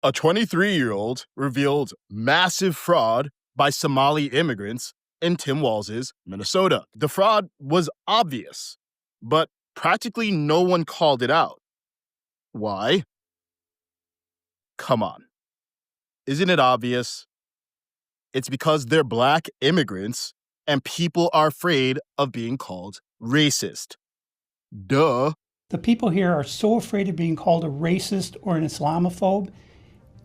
A 23-year-old revealed massive fraud by Somali immigrants in Tim Walz's Minnesota. The fraud was obvious, but practically no one called it out. Why? Come on. Isn't it obvious? It's because they're black immigrants and people are afraid of being called racist. Duh. The people here are so afraid of being called a racist or an Islamophobe,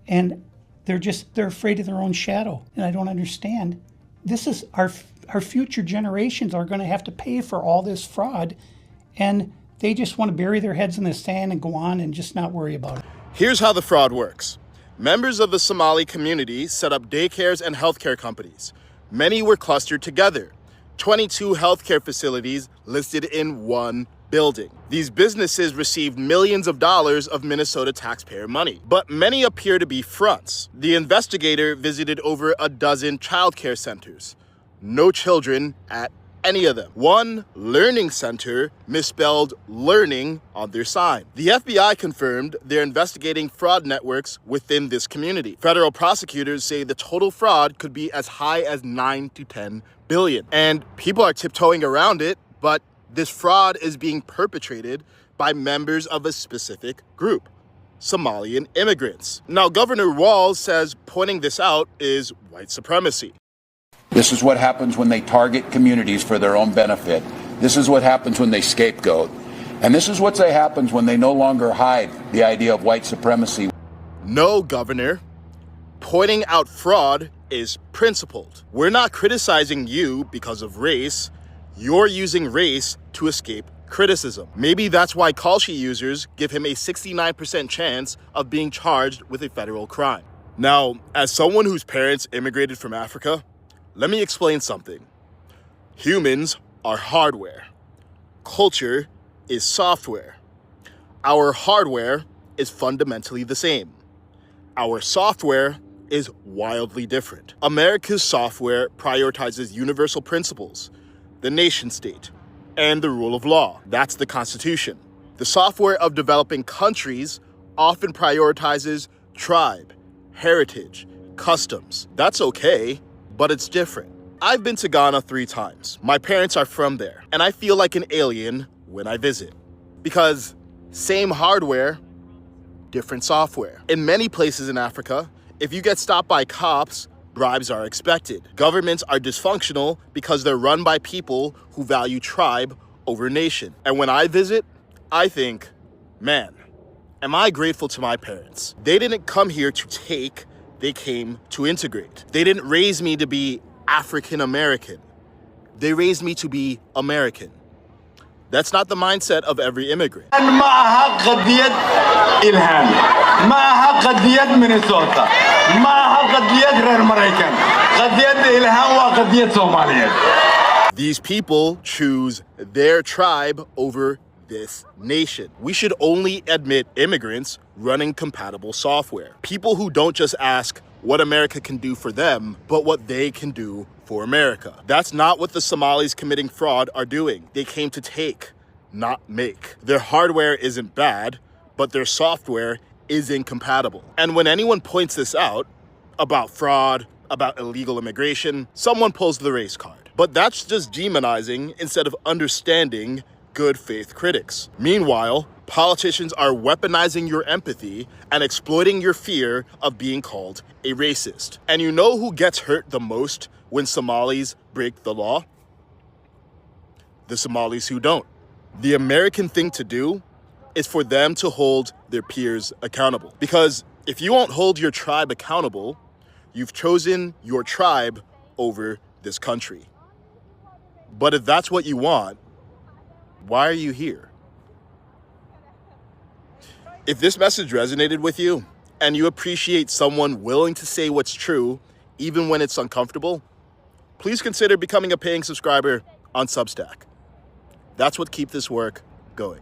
and they're afraid of their own shadow. And I don't understand. This is our future generations are going to have to pay for all this fraud, and they just want to bury their heads in the sand and go on and just not worry about it. Here's how the fraud works. Members of the Somali community set up daycares and healthcare companies. Many were clustered together. 22 healthcare facilities listed in one building. These businesses received millions of dollars of Minnesota taxpayer money, but many appear to be fronts. The investigator visited over a dozen childcare centers. No children at any of them. One learning center misspelled learning on their sign. The FBI confirmed they're investigating fraud networks within this community. Federal prosecutors say the total fraud could be as high as 9 to 10 billion. And people are tiptoeing around it, but this fraud is being perpetrated by members of a specific group, Somalian immigrants. Now, Governor Walz says pointing this out is white supremacy. This is what happens when they target communities for their own benefit. This is what happens when they scapegoat. And this is what happens when they no longer hide the idea of white supremacy. No, Governor. Pointing out fraud is principled. We're not criticizing you because of race. You're using race to escape criticism. Maybe that's why Kalshi users give him a 69% chance of being charged with a federal crime. Now, as someone whose parents immigrated from Africa, let me explain something. Humans are hardware. Culture is software. Our hardware is fundamentally the same. Our software is wildly different. America's software prioritizes universal principles, the nation state, and the rule of law. That's the Constitution. The software of developing countries often prioritizes tribe, heritage, customs. That's okay, but it's different. I've been to Ghana 3 times. My parents are from there, and I feel like an alien when I visit. Because same hardware, different software. In many places in Africa, if you get stopped by cops, bribes are expected. Governments are dysfunctional because they're run by people who value tribe over nation. And when I visit, I think, man, am I grateful to my parents. They didn't come here to take, they came to integrate. They didn't raise me to be African American. They raised me to be American. That's not the mindset of every immigrant. معها قضية إلهام، معها قضية مينيسوتا، معها قضية غير أمريكان، قضية إلهام وقضية Somalian. These people choose their tribe over this nation. We should only admit immigrants running compatible software. People who don't just ask what America can do for them, but what they can do for America. That's not what the Somalis committing fraud are doing. They came to take, not make. Their hardware isn't bad, but their software is incompatible. And when anyone points this out, about fraud, about illegal immigration, someone pulls the race card. But that's just demonizing instead of understanding good faith critics. Meanwhile, politicians are weaponizing your empathy and exploiting your fear of being called a racist. And you know who gets hurt the most when Somalis break the law? The Somalis who don't. The American thing to do is for them to hold their peers accountable. Because if you won't hold your tribe accountable, you've chosen your tribe over this country. But if that's what you want, why are you here? If this message resonated with you and you appreciate someone willing to say what's true, even when it's uncomfortable, please consider becoming a paying subscriber on Substack. That's what keeps this work going.